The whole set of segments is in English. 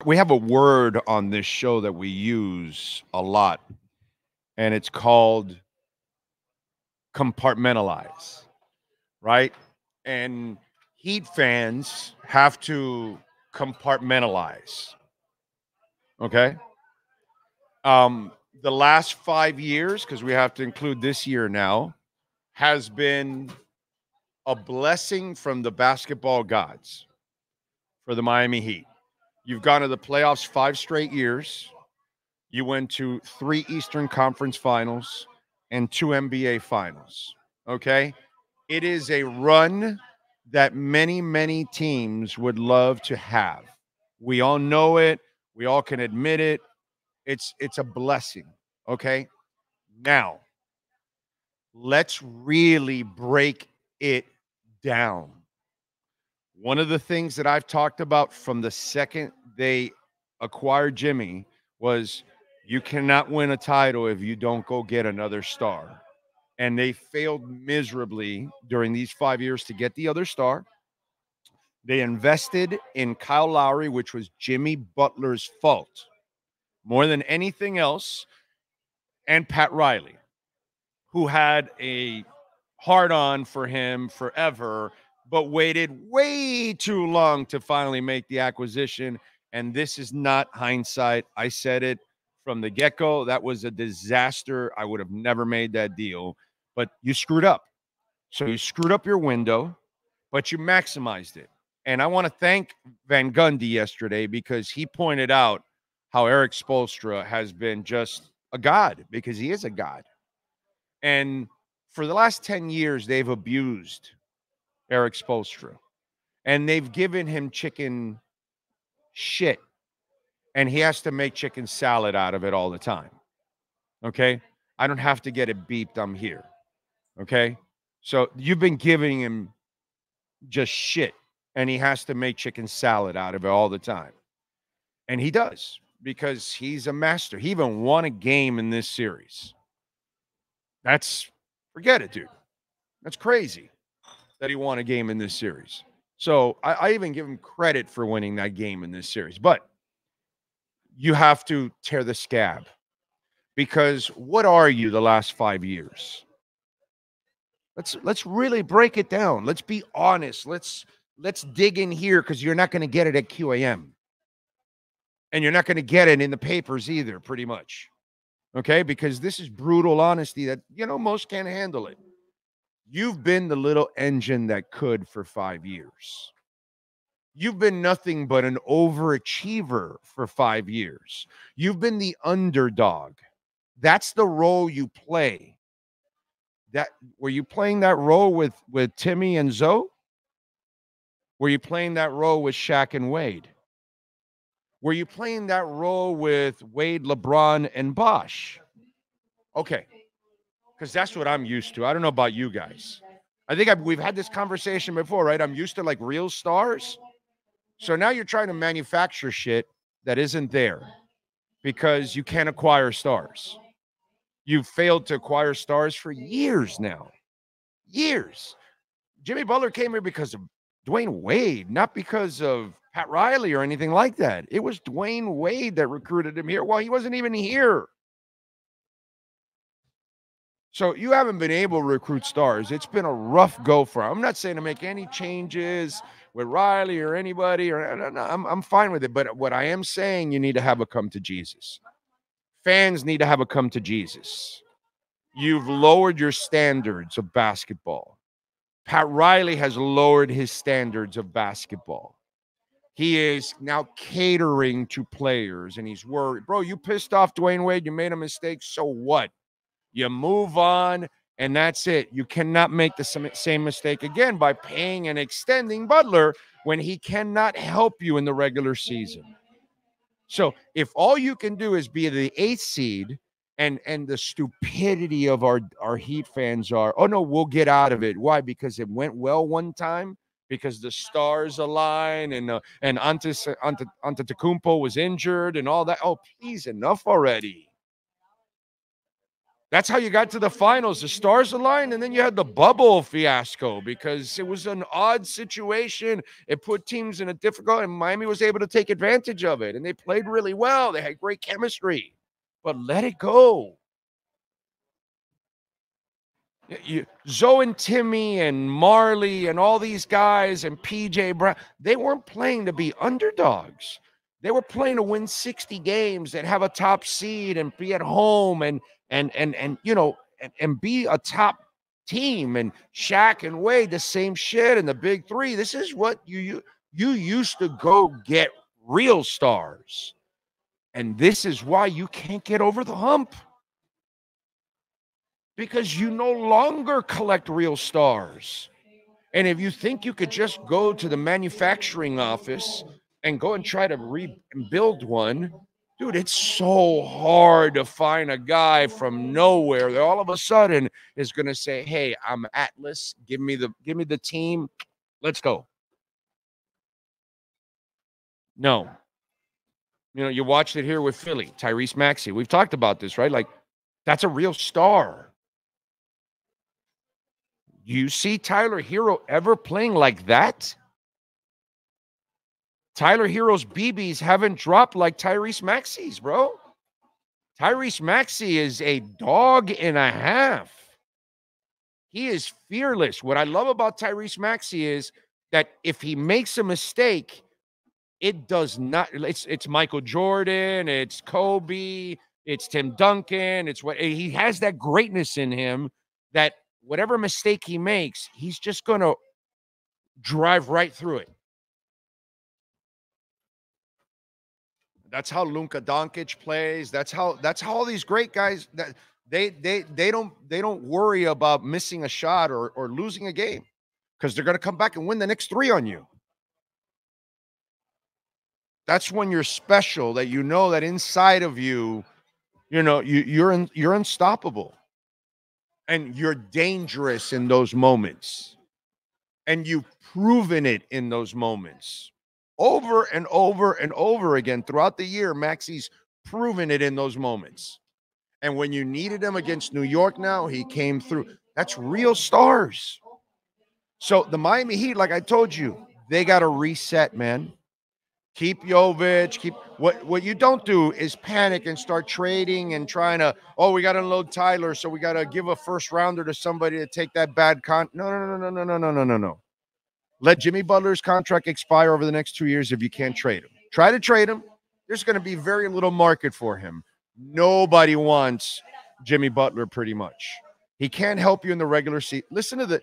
we have a word on this show that we use a lot, and it's called compartmentalize, right? And Heat fans have to compartmentalize. Okay. The last 5 years, because we have to include this year now, has been a blessing from the basketball gods for the Miami Heat. You've gone to the playoffs 5 straight years. You went to 3 Eastern Conference finals and 2 NBA finals. Okay. It is a run that many, many teams would love to have. We all know it. We all can admit it. It's a blessing. Okay. Now, let's really break it down. One of the things that I've talked about from the second they acquired Jimmy was you cannot win a title if you don't go get another star. And they failed miserably during these 5 years to get the other star. They invested in Kyle Lowry, which was Jimmy Butler's fault more than anything else, and Pat Riley, who had a hard on for him forever, but waited way too long to finally make the acquisition. And this is not hindsight. I said it from the get-go. That was a disaster. I would have never made that deal, but you screwed up. So you screwed up your window, but you maximized it. And I want to thank Van Gundy yesterday because he pointed out how Eric Spoelstra has been just a god, because he is a god. And for the last 10 years, they've abused Eric Spoelstra. And they've given him chicken shit. And he has to make chicken salad out of it all the time. Okay? I don't have to get it beeped. I'm here. Okay? So you've been giving him just shit. And he has to make chicken salad out of it all the time. And he does, because he's a master. He even won a game in this series. Forget it, dude. That's crazy that he won a game in this series. So I even give him credit for winning that game in this series. But you have to tear the scab, because what are you the last 5 years? Let's really break it down. Let's be honest. Let's dig in here, because you're not going to get it at QAM. And you're not going to get it in the papers either, pretty much. Okay? Because this is brutal honesty that, most can't handle it. You've been the little engine that could for 5 years. You've been nothing but an overachiever for 5 years. You've been the underdog. That's the role you play. Were you playing that role with Timmy and Zoe? Were you playing that role with Shaq and Wade? Were you playing that role with Wade, LeBron, and Bosh? Okay. Because that's what I'm used to. I don't know about you guys. I think we've had this conversation before, right? I'm used to like real stars. So now you're trying to manufacture shit that isn't there because you can't acquire stars. You've failed to acquire stars for years now. Years. Jimmy Butler came here because of Dwayne Wade, not because of Pat Riley or anything like that. It was Dwayne Wade that recruited him here. Well, he wasn't even here. So you haven't been able to recruit stars. It's been a rough go for him. I'm not saying to make any changes with Riley or anybody. I'm fine with it. But what I am saying, you need to have a come to Jesus. Fans need to have a come to Jesus. You've lowered your standards of basketball. Pat Riley has lowered his standards of basketball. He is now catering to players, and he's worried. Bro, you pissed off Dwayne Wade. You made a mistake. So what? You move on, and that's it. You cannot make the same mistake again by paying and extending Butler when he cannot help you in the regular season. So if all you can do is be the 8th seed, and the stupidity of our Heat fans are, oh, no, we'll get out of it. Why? Because it went well one time, because the stars align, and Antetokounmpo was injured and all that. Oh, please, enough already. That's how you got to the finals. The stars aligned, and then you had the bubble fiasco because it was an odd situation. It put teams in a difficult, and Miami was able to take advantage of it, and they played really well. They had great chemistry, but let it go. Zoe and Timmy and Marley and all these guys and PJ Brown, they weren't playing to be underdogs. They were playing to win 60 games and have a top seed and be at home and be a top team. And Shaq and Wade, the same shit, and the big three. This is what you used to go get real stars. And this is why you can't get over the hump. Because you no longer collect real stars. And if you think you could just go to the manufacturing office and go and try to rebuild one, dude, it's so hard to find a guy from nowhere that all of a sudden is going to say, "Hey, I'm Atlas. Give me the team. Let's go." No. You watched it here with Philly, Tyrese Maxi. We've talked about this, right? Like, that's a real star. You see Tyler Hero ever playing like that? Tyler Hero's BBs haven't dropped like Tyrese Maxi's, bro. Tyrese Maxi is a dog and a half. He is fearless. What I love about Tyrese Maxi is that if he makes a mistake, it does not. It's Michael Jordan, it's Kobe, it's Tim Duncan. It's what he has, that greatness in him that whatever mistake he makes, he's just going to drive right through it. That's how Luka Doncic plays. That's how all these great guys, that they don't worry about missing a shot or losing a game, because they're going to come back and win the next 3 on you. That's when you're special, that you know that inside of you, you're unstoppable. And you're dangerous in those moments. And you've proven it in those moments. Over and over and over again throughout the year, Maxi's proven it in those moments. And when you needed him against New York now, he came through. That's real stars. So the Miami Heat, like I told you, they got to reset, man. Keep Jovic. What you don't do is panic and start trading and trying to, we got to unload Tyler, so we got to give a first rounder to somebody to take that bad No. Let Jimmy Butler's contract expire over the next 2 years if you can't trade him. Try to trade him. There's going to be very little market for him. Nobody wants Jimmy Butler pretty much. He can't help you in the regular season. Listen to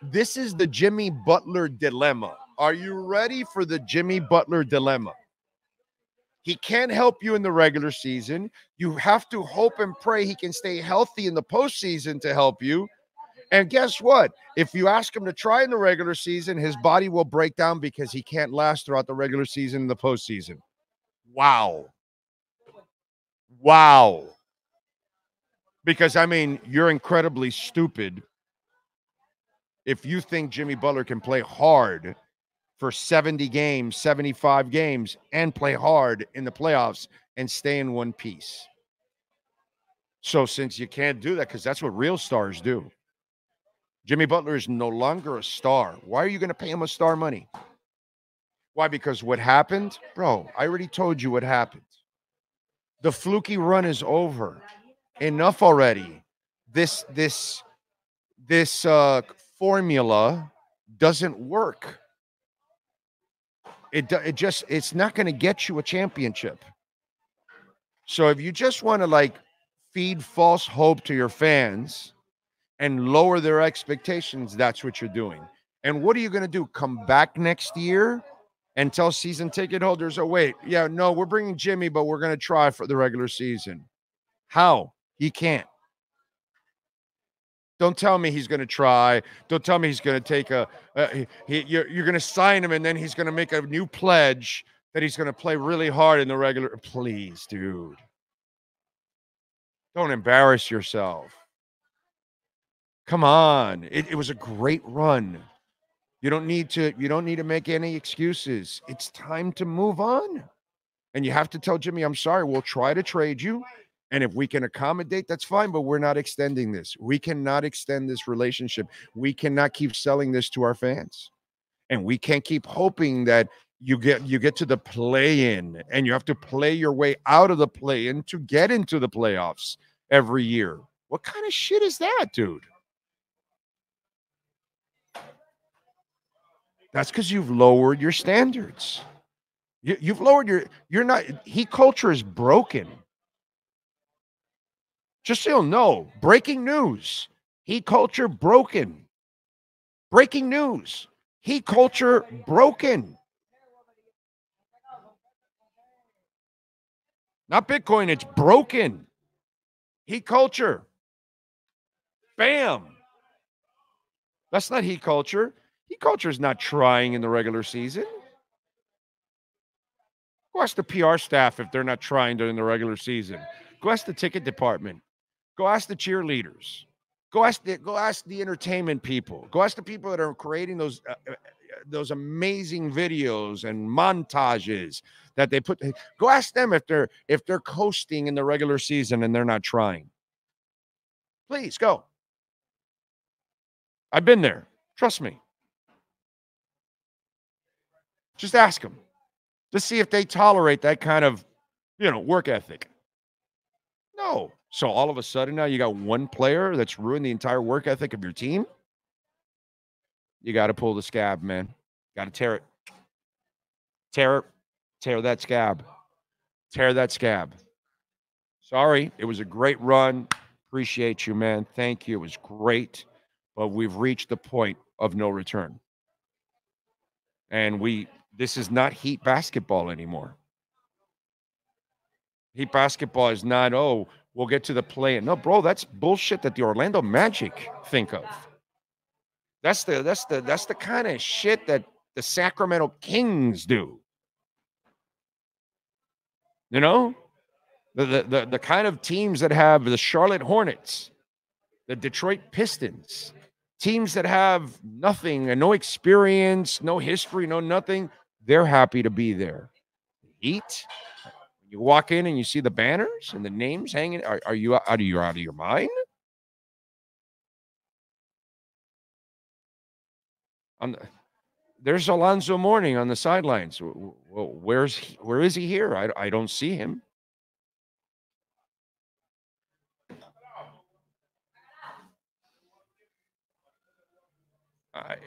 this is the Jimmy Butler dilemma. Are you ready for the Jimmy Butler dilemma? He can't help you in the regular season. You have to hope and pray he can stay healthy in the postseason to help you. And guess what? If you ask him to try in the regular season, his body will break down because he can't last throughout the regular season and the postseason. Wow. Because, you're incredibly stupid if you think Jimmy Butler can play hard for 70 games, 75 games, and play hard in the playoffs and stay in one piece. So since you can't do that, because that's what real stars do, Jimmy Butler is no longer a star. Why are you going to pay him a star money? Why? Because what happened? Bro, I already told you what happened. The fluky run is over. Enough already. This formula doesn't work. It's not going to get you a championship. So if you just want to feed false hope to your fans and lower their expectations, that's what you're doing. And what are you going to do? Come back next year and tell season ticket holders, we're bringing Jimmy, but we're going to try for the regular season. How? He can't. Don't tell me he's going to try. Don't tell me he's going to take you're going to sign him and then he's going to make a new pledge that he's going to play really hard in the regular. Please, dude. Don't embarrass yourself. Come on. It was a great run. You don't need to make any excuses. It's time to move on. And you have to tell Jimmy, I'm sorry, we'll try to trade you. And if we can accommodate, that's fine, but we're not extending this. We cannot extend this relationship. We cannot keep selling this to our fans. And we can't keep hoping that you get to the play-in and you have to play your way out of the play-in to get into the playoffs every year. What kind of shit is that, dude? That's because you've lowered your standards. You've lowered you're not, heat culture is broken. Just so you'll know, breaking news, heat culture broken. Breaking news, heat culture broken. Not Bitcoin, it's broken. Heat culture. Bam. That's not heat culture. Heat culture is not trying in the regular season. Go ask the PR staff if they're not trying during the regular season. Go ask the ticket department. Go ask the cheerleaders. Go ask the entertainment people. Go ask the people that are creating those amazing videos and montages that they put. Go ask them if they're coasting in the regular season and they're not trying. Please go. I've been there. Trust me. Just ask them. Just see if they tolerate that kind of, work ethic. No. So all of a sudden now you got one player that's ruined the entire work ethic of your team. You got to pull the scab, man. Got to tear it. Tear that scab. Tear that scab. Sorry, it was a great run. Appreciate you, man. Thank you. It was great. But we've reached the point of no return. And this is not Heat basketball anymore. Heat basketball is not, we'll get to the play. No, bro, that's bullshit that the Orlando Magic think of. That's the kind of shit that the Sacramento Kings do. The kind of teams that have the Charlotte Hornets, the Detroit Pistons, teams that have nothing and no experience, no history, no nothing, they're happy to be there. Heat, you walk in and you see the banners and the names hanging. Are you out of your mind? There's Alonzo Mourning on the sidelines. Well, where is he here? I don't see him.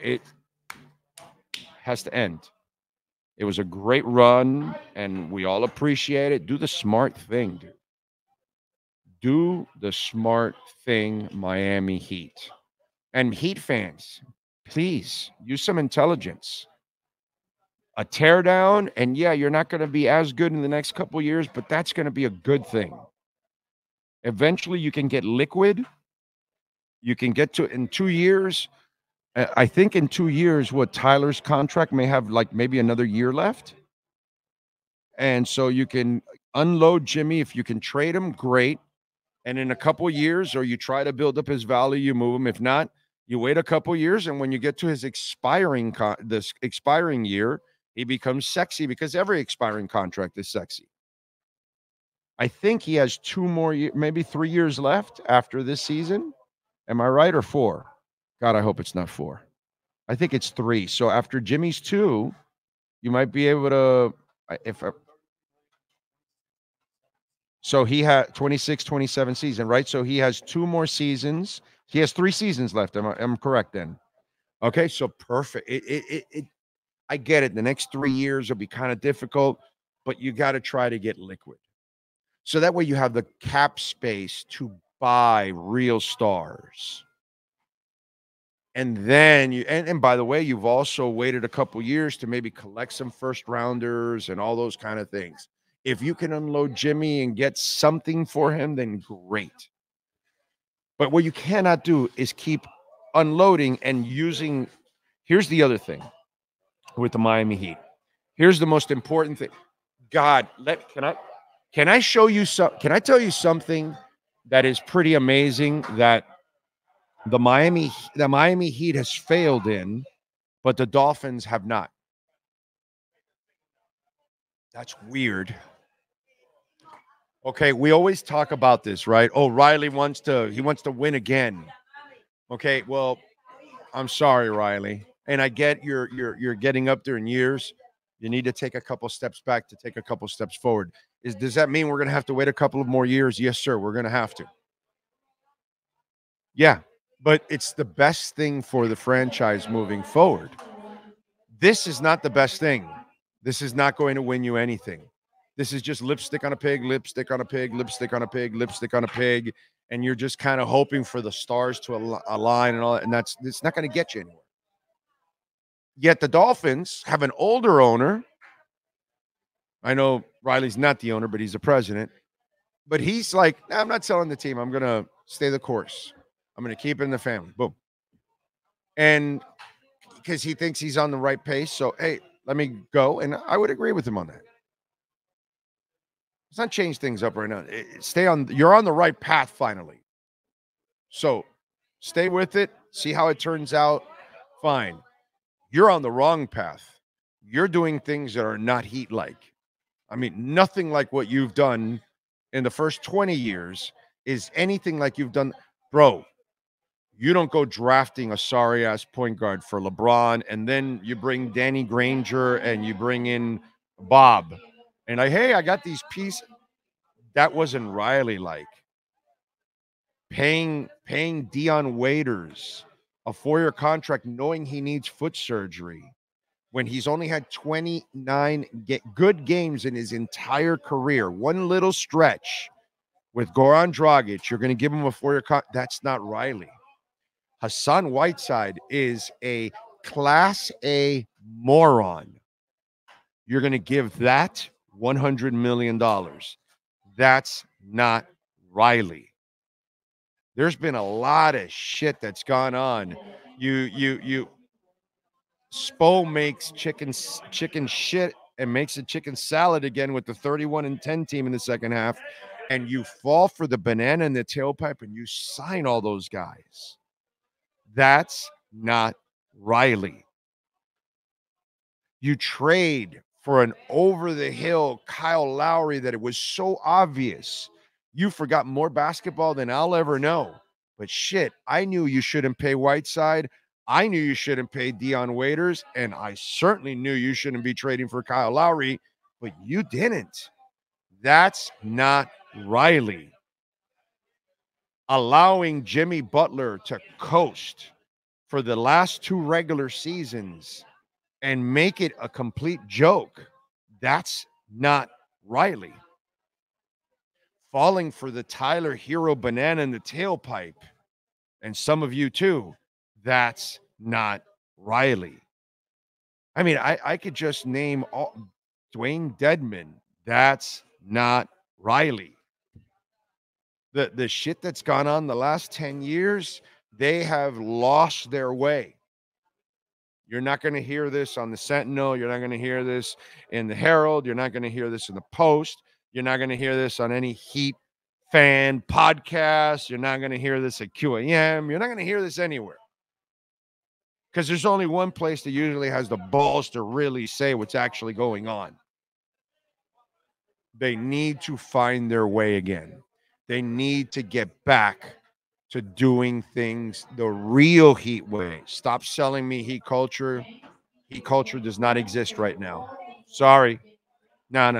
It has to end. It was a great run, and we all appreciate it. Do the smart thing, dude. Do the smart thing, Miami Heat. And Heat fans, please use some intelligence. A teardown, and yeah, you're not going to be as good in the next couple of years, but that's going to be a good thing. Eventually, you can get liquid. You can get to in 2 years. I think in 2 years, Tyler's contract may have like maybe another year left. And so you can unload Jimmy. If you can trade him, great. And in a couple of years, or you try to build up his value, you move him. If not, you wait a couple of years. And when you get to his expiring year, he becomes sexy because every expiring contract is sexy. I think he has 2 more years, maybe 3 years left after this season. Am I right, or 4? God, I hope it's not 4. I think it's 3. So after Jimmy's 2, you might be able to, so he had 26, 27 season, right? So he has 2 more seasons. He has 3 seasons left. I'm correct then. Okay, so perfect. I get it. The next 3 years will be kind of difficult, but you got to try to get liquid. So that way you have the cap space to buy real stars. And then and by the way, you've also waited a couple years to maybe collect some first rounders and all those kind of things. If you can unload Jimmy and get something for him, then great. But what you cannot do is keep unloading and using. Here's the other thing with the Miami Heat. Here's the most important thing. God, can I show you can I tell you something that is pretty amazing that the Miami Heat has failed in, but the Dolphins have not? That's weird. Okay, we always talk about this, right? Oh, Riley wants to win again. Okay, well, I'm sorry, Riley. And I get you're getting up there in years. You need to take a couple steps back to take a couple steps forward. Does that mean we're going to have to wait a couple of more years? Yes, sir. We're going to have to. Yeah, but it's the best thing for the franchise moving forward. This is not the best thing. This is not going to win you anything. This is just lipstick on a pig, lipstick on a pig, lipstick on a pig, lipstick on a pig, and you're just kind of hoping for the stars to align and all that, and it's not going to get you anywhere. Yet the Dolphins have an older owner. I know Riley's not the owner, but he's the president. But he's like, nah, I'm not selling the team. I'm going to stay the course. I'm going to keep it in the family. Boom. And because he thinks he's on the right pace. So, hey, let me go. And I would agree with him on that. Let's not change things up right now. You're on the right path finally. So stay with it. See how it turns out. Fine. You're on the wrong path. You're doing things that are not Heat-like. I mean, nothing like what you've done in the first 20 years is anything like you've done. Bro, you don't go drafting a sorry-ass point guard for LeBron, and then you bring Danny Granger and you bring in Bob. And hey, I got these pieces. That wasn't Riley-like. Paying Dion Waiters a 4-year contract knowing he needs foot surgery when he's only had 29 good games in his entire career. One little stretch with Goran Dragic, you're going to give him a 4-year contract. That's not Riley. Hassan Whiteside is a Class A moron. You're going to give that $100 million. That's not Riley. There's been a lot of shit that's gone on. Spo makes chicken shit and makes a chicken salad again with the 31-10 team in the second half, and you fall for the banana in the tailpipe and you sign all those guys. That's not Riley. You trade for an over-the-hill Kyle Lowry that it was so obvious. You forgot more basketball than I'll ever know. But shit, I knew you shouldn't pay Whiteside. I knew you shouldn't pay Dion Waiters. And I certainly knew you shouldn't be trading for Kyle Lowry. But you didn't. That's not Riley. Allowing Jimmy Butler to coast for the last 2 regular seasons and make it a complete joke. That's not Riley. Falling for the Tyler Hero banana in the tailpipe, and some of you too, that's not Riley. I mean, I could just name Dwayne Dedman. That's not Riley. The shit that's gone on the last 10 years, they have lost their way. You're not going to hear this on the Sentinel. You're not going to hear this in the Herald. You're not going to hear this in the Post. You're not going to hear this on any Heat fan podcast. You're not going to hear this at QAM. You're not going to hear this anywhere. Because there's only one place that usually has the balls to really say what's actually going on. They need to find their way again. They need to get back to doing things the real Heat way. Stop selling me Heat culture. Heat culture does not exist right now. Sorry. No.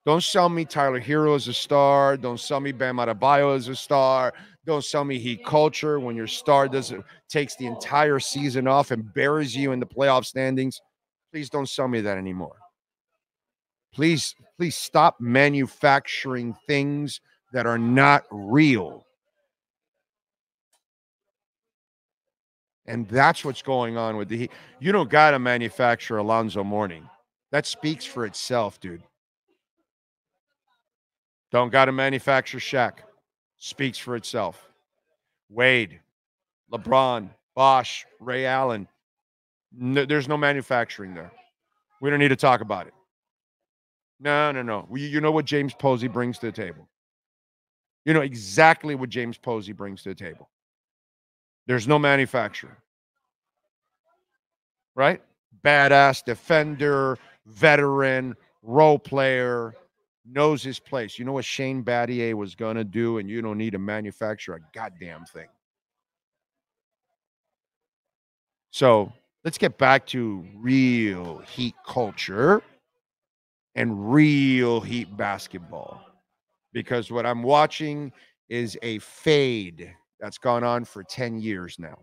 Don't sell me Tyler Hero as a star. Don't sell me Bam Adebayo as a star. Don't sell me Heat culture when your star takes the entire season off and buries you in the playoff standings. Please don't sell me that anymore. Please stop manufacturing things that are not real. And that's what's going on with the Heat. You don't got to manufacture Alonzo Mourning. That speaks for itself, dude. Don't got to manufacture Shaq. Speaks for itself. Wade, LeBron, Bosh, Ray Allen. No, there's no manufacturing there. We don't need to talk about it. No. You know what James Posey brings to the table. You know exactly what James Posey brings to the table. There's no manufacturing. Right? Badass defender, veteran, role player, knows his place. You know what Shane Battier was going to do, and you don't need to manufacture a goddamn thing. So let's get back to real Heat culture and real Heat basketball. Because what I'm watching is a fade that's gone on for 10 years now.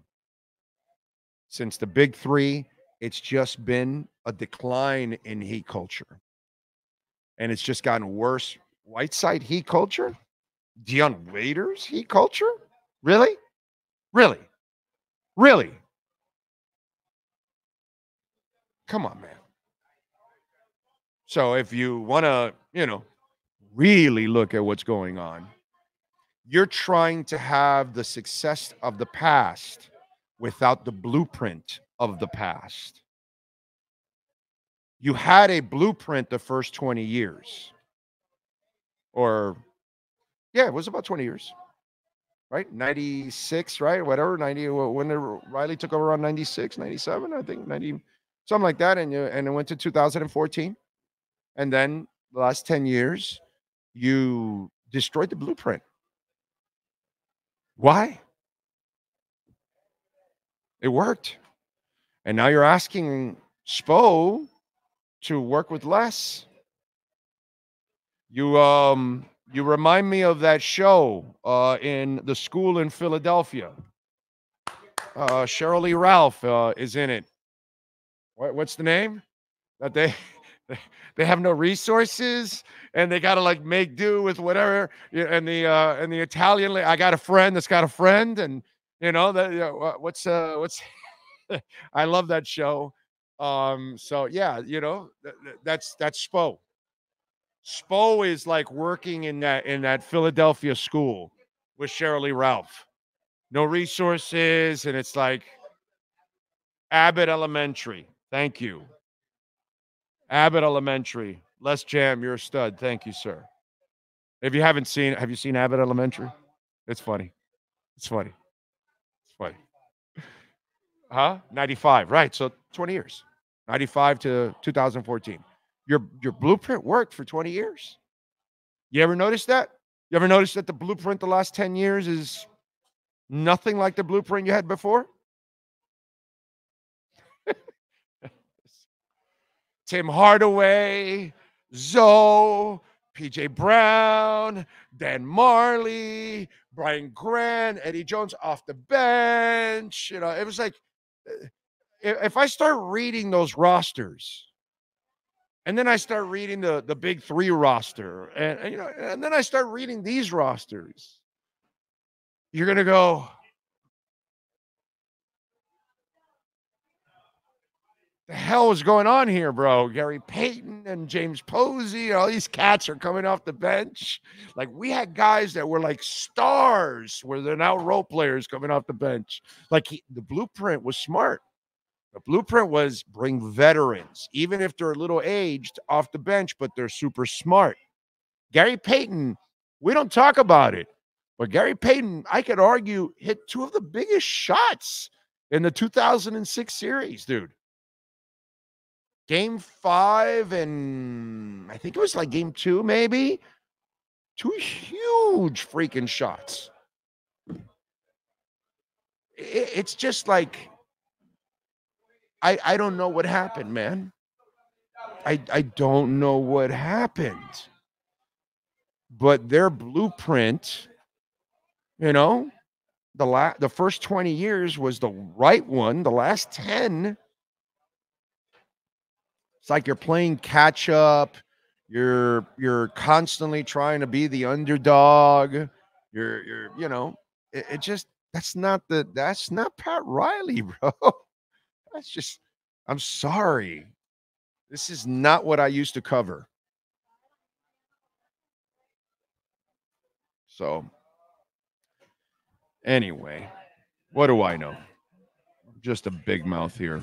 Since the big three, it's just been a decline in Heat culture. And it's just gotten worse. Whiteside Heat culture? Dion Waiters Heat culture? Really? Really? Really? Come on, man. So if you want to, really look at what's going on, you're trying to have the success of the past without the blueprint of the past. You had a blueprint the first 20 years. Or, yeah, it was about 20 years, right? 96, right? Whatever, 90, when Riley took over around 96, 97, I think, 90, something like that. And it went to 2014. And then the last 10 years, you destroyed the blueprint. Why? It worked. And now you're asking Spo to work with less. You remind me of that show in the school in Philadelphia. Cheryl Lee Ralph is in it. What's the name? That they have no resources and they gotta like make do with whatever. And the Italian, I got a friend that's got a friend, and that what's I love that show. So yeah, that's Spo. Spo is like working in that Philadelphia school with Cheryl Lee Ralph. No resources, and it's like Abbott Elementary. Thank you. Abbott Elementary. Les Jam, you're a stud. Thank you, sir. If you haven't seen, have you seen Abbott Elementary? It's funny. It's funny. It's funny. Huh? 95. Right. So 20 years. 95 to 2014. Your blueprint worked for 20 years. You ever notice that? You ever notice that the blueprint the last 10 years is nothing like the blueprint you had before? Tim Hardaway, Zoe, PJ Brown, Dan Marley, Brian Grant, Eddie Jones off the bench. It was like, if I start reading those rosters, and then I start reading the big three roster, and then I start reading these rosters, you're gonna go, the hell is going on here, bro? Gary Payton and James Posey, all these cats are coming off the bench. Like, we had guys that were like stars where they're now role players coming off the bench. Like, the blueprint was smart. The blueprint was bring veterans, even if they're a little aged, off the bench, but they're super smart. Gary Payton, we don't talk about it, but Gary Payton, I could argue, hit two of the biggest shots in the 2006 series, dude. Game 5 and I think it was like game 2, maybe. Two huge freaking shots. It's just like, I don't know what happened, man. I don't know what happened. But their blueprint, the first 20 years was the right one. The last 10, it's like you're playing catch up. You're constantly trying to be the underdog. It just that's not Pat Riley, bro. That's just, I'm sorry. This is not what I used to cover. So anyway, what do I know? Just a big mouth here.